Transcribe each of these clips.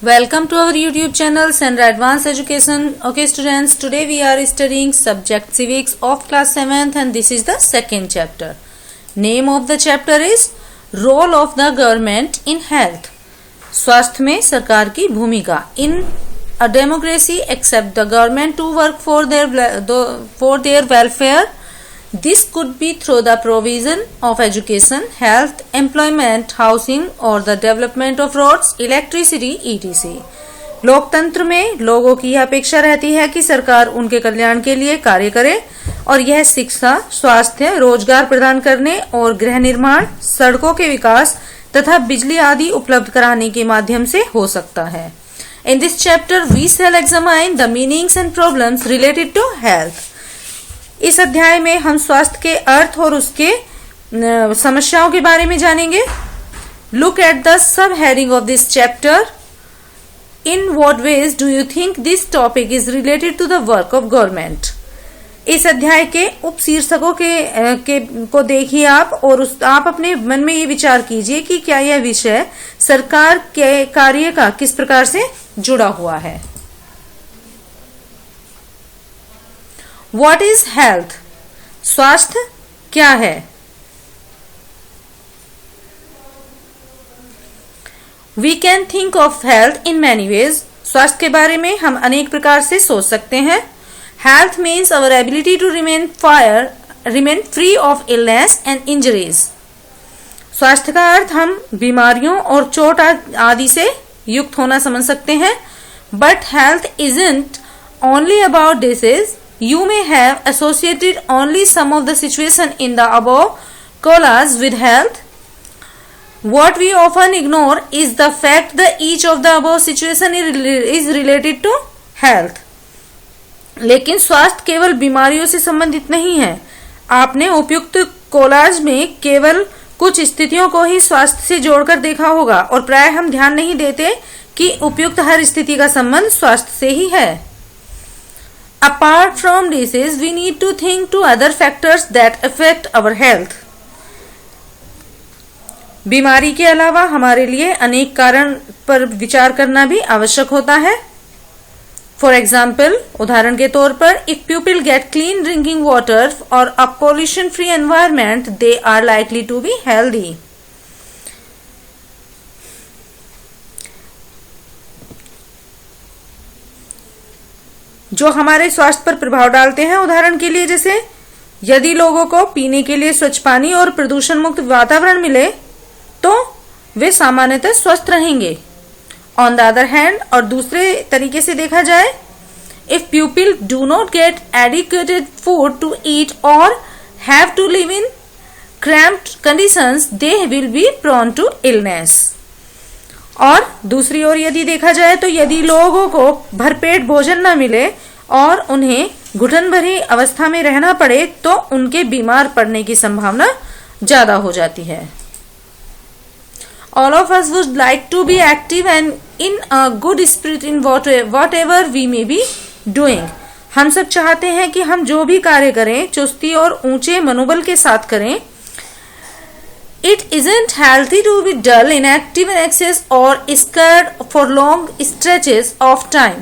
Welcome to our YouTube channel Sandra Advanced Education. Okay students, today we are studying subject civics of class 7th and this is the second chapter. Name of the chapter is Role of the Government in Health. स्वास्थ्य में सरकार की भूमिका. In a democracy, accept the government to work for their welfare. This could be through the provision of education, health, employment, housing or the development of roads, electricity, etc. लोकतंत्र में लोगों की यह अपेक्षा रहती है कि सरकार उनके कल्याण के लिए कार्य करे और यह शिक्षा, स्वास्थ्य, रोजगार प्रदान करने और गृह निर्माण, सड़कों के विकास तथा बिजली आदि उपलब्ध कराने के माध्यम से हो सकता है. In this chapter we shall examine the meanings and problems related to health. इस अध्याय में हम स्वास्थ्य के अर्थ और उसके समस्याओं के बारे में जानेंगे. Look at the subheading of this chapter. In what ways do you think this topic is related to the work of government? इस अध्याय के उपशीर्षकों को देखिए आप और आप अपने मन में ये विचार कीजिए कि क्या यह विषय सरकार के कार्य का किस प्रकार से जुड़ा हुआ है. What is health? स्वास्थ्य क्या है? We can think of health in many ways. स्वास्थ्य के बारे में हम अनेक प्रकार से सोच सकते हैं. Health means our ability to remain free of illness and injuries. स्वास्थ्य का अर्थ हम बीमारियों और चोट आदि से युक्त होना समझ सकते हैं. But health isn't only about disease. You may have associated only some of the situation in the above clause with health. What we often ignore is the fact that each of the above situation is related to health. लेकिन स्वास्थ्य केवल बीमारियों से संबंधित नहीं है. आपने उपयुक्त कोलाज में केवल कुछ स्थितियों को ही स्वास्थ्य से जोड़कर देखा होगा और प्राय हम ध्यान नहीं देते कि उपयुक्त हर स्थिति का संबंध स्वास्थ्य से ही है. Apart from disease, we need to think to other factors that affect our health. बीमारी के अलावा हमारे लिए अनेक कारण पर विचार करना भी आवश्यक होता है. For example, उदाहरण के तौर पर, if people get clean drinking water or a pollution-free environment, they are likely to be healthy. जो हमारे स्वास्थ्य पर प्रभाव डालते हैं, उदाहरण के लिए जैसे यदि लोगों को पीने के लिए स्वच्छ पानी और प्रदूषण मुक्त वातावरण मिले तो वे सामान्यतः स्वस्थ रहेंगे. ऑन द अदर हैंड, और दूसरे तरीके से देखा जाए, if people do not get adequated food to eat और have to live in cramped conditions, they will be prone to illness. और दूसरी ओर यदि देखा जाए तो यदि लोगों को भरपेट भोजन न मिले और उन्हें घुटन भरी अवस्था में रहना पड़े तो उनके बीमार पड़ने की संभावना ज्यादा हो जाती है. All of us would like to be active and in a good spirit in whatever we may be doing. हम सब चाहते हैं कि हम जो भी कार्य करें चुस्ती और ऊंचे मनोबल के साथ करें. It isn't healthy to be dull, inactive in excess or scared for long stretches of time.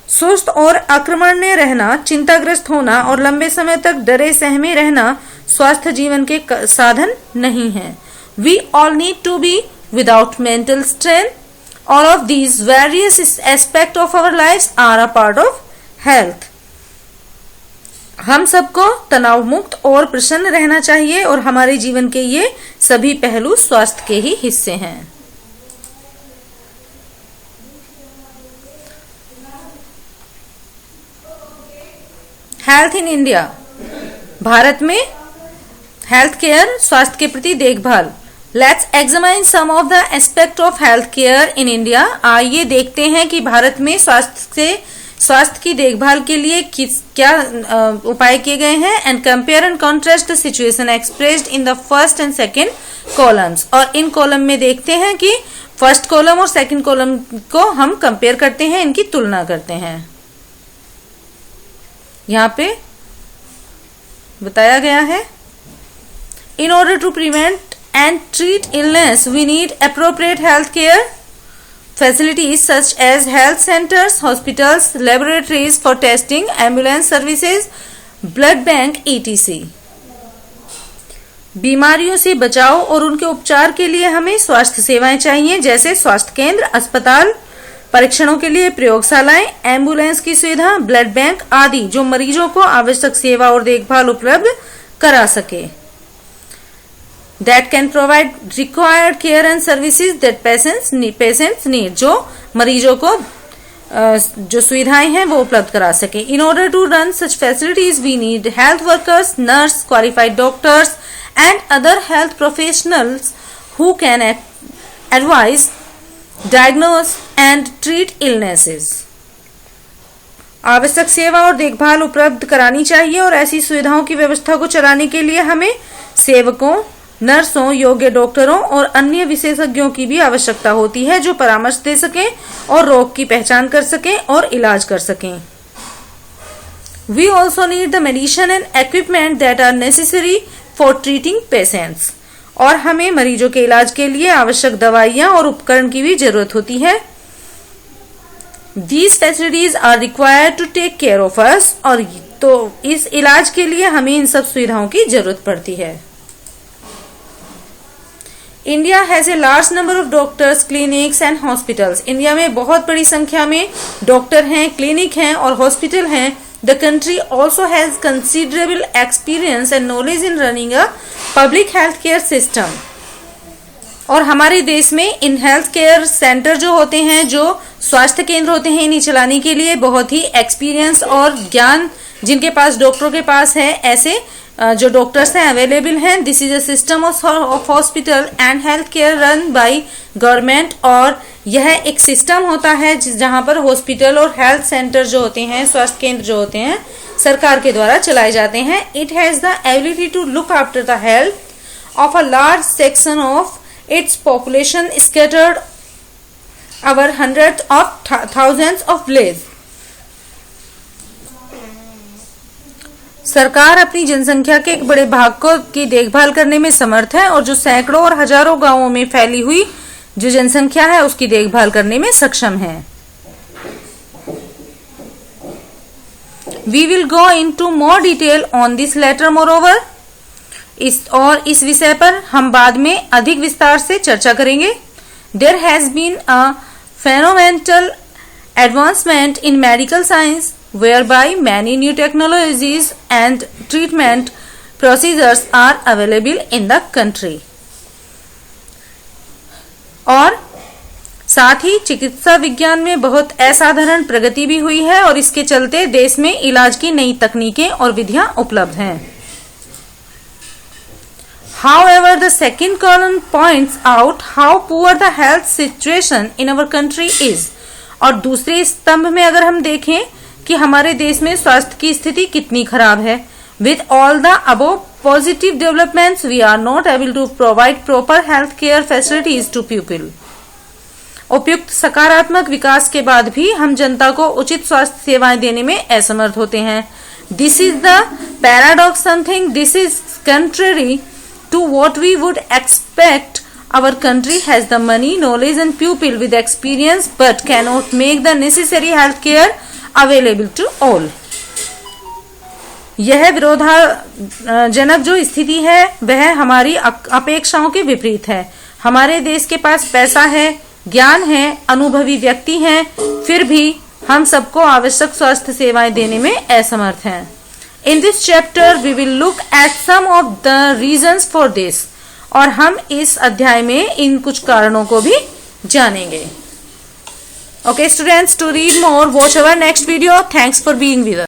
सुस्त और आक्रमण्य रहना, चिंताग्रस्त होना और लंबे समय तक डरे सहमे रहना स्वास्थ्य जीवन के साधन नहीं है. We all need to be without mental strain. All of these various aspects of our lives are a part of health. हम सबको तनाव मुक्त और प्रसन्न रहना चाहिए और हमारे जीवन के ये सभी पहलू स्वास्थ्य के ही हिस्से हैं. Health in India. भारत में हेल्थ केयर, स्वास्थ्य के प्रति देखभाल. Let's examine some of the aspect of health care in India. आइए देखते हैं कि भारत में स्वास्थ्य की देखभाल के लिए क्या उपाय किए गए हैं. And compare and contrast the situation expressed in the first and second columns. और इन कॉलम में देखते हैं कि फर्स्ट कॉलम और सेकेंड कॉलम को हम कंपेयर करते हैं, इनकी तुलना करते हैं. यहाँ पे बताया गया है, in order to prevent and treat illness we need appropriate health care. facilities such as health centers, hospitals, laboratories for testing, ambulance services, blood bank, etc. बीमारियों से बचाव और उनके उपचार के लिए हमें स्वास्थ्य सेवाएं चाहिए, जैसे स्वास्थ्य केंद्र, अस्पताल, परीक्षणों के लिए प्रयोगशालाएं, एम्बुलेंस की सुविधा, ब्लड बैंक आदि, जो मरीजों को आवश्यक सेवा और देखभाल उपलब्ध करा सके. That can provide required care and services that patients need, जो मरीजों को जो सुविधाएं हैं वो उपलब्ध करा सके. In order to run such facilities, we need health workers, nurse, qualified doctors, and other health professionals who can advise, diagnose, and treat illnesses. आवश्यक सेवा और देखभाल उपलब्ध करानी चाहिए और ऐसी सुविधाओं की व्यवस्था को चलाने के लिए हमें सेवकों, नर्सों, योग्य डॉक्टरों और अन्य विशेषज्ञों की भी आवश्यकता होती है, जो परामर्श दे सकें और रोग की पहचान कर सकें और इलाज कर सकें. We also need the medicine and equipment that are necessary for treating patients. और हमें मरीजों के इलाज के लिए आवश्यक दवाइयां और उपकरण की भी जरूरत होती है. These facilities are required to take care of us. और तो इस इलाज के लिए हमें इन सब सुविधाओं की जरूरत पड़ती है. India has a large number of doctors, clinics and hospitals. India में बहुत बड़ी संख्या में डॉक्टर हैं, क्लिनिक हैं और हॉस्पिटल हैं. The country also has considerable experience and knowledge in running a public health care system. और हमारे देश में इन हेल्थ केयर सेंटर जो होते हैं, जो स्वास्थ्य केंद्र होते हैं, इन्हें चलाने के लिए बहुत ही एक्सपीरियंस और ज्ञान जिनके पास डॉक्टरों के पास है, ऐसे जो डॉक्टर्स हैं अवेलेबल हैं. This is a system of hospital and health care run by government. और यह एक सिस्टम होता है जहां पर हॉस्पिटल और हेल्थ सेंटर जो होते हैं, स्वास्थ्य केंद्र जो होते हैं, सरकार के द्वारा चलाए जाते हैं. It has the ability to look after the health of a large section of its population scattered over hundreds of thousands of village. सरकार अपनी जनसंख्या के एक बड़े भाग की देखभाल करने में समर्थ है और जो सैकड़ों और हजारों गांवों में फैली हुई जो जनसंख्या है उसकी देखभाल करने में सक्षम है. We will go into more detail on this later. Moreover, इस विषय पर हम बाद में अधिक विस्तार से चर्चा करेंगे. There has been a phenomenal advancement in medical science whereby many new technologies and treatment procedures are available in the country. और साथ ही चिकित्सा विज्ञान में बहुत असाधारण प्रगति भी हुई है और इसके चलते देश में इलाज की नई तकनीकें और विधियां उपलब्ध हैं. However, the second column points out how poor the health situation in our country is. और दूसरे स्तंभ में अगर हम देखें कि हमारे देश में स्वास्थ्य की स्थिति कितनी खराब है. With all the above positive developments we are not able to provide proper health care facilities to people. उपयुक्त सकारात्मक विकास के बाद भी हम जनता को उचित स्वास्थ्य सेवाएं देने में असमर्थ होते हैं. This is the paradox. Something this is contrary to what we would expect. Our country has the money, knowledge and people with experience but cannot make the necessary health care available to all. यह विरोधाजनक जो स्थिति है वह हमारी अपेक्षाओं के विपरीत है. हमारे देश के पास पैसा है, ज्ञान है, अनुभवी व्यक्ति हैं, फिर भी हम सबको आवश्यक स्वास्थ्य सेवाएं देने में असमर्थ हैं. In this chapter we will look at some of the reasons for this. और हम इस अध्याय में इन कुछ कारणों को भी जानेंगे. Okay students, to read more, watch our next video. Thanks for being with us.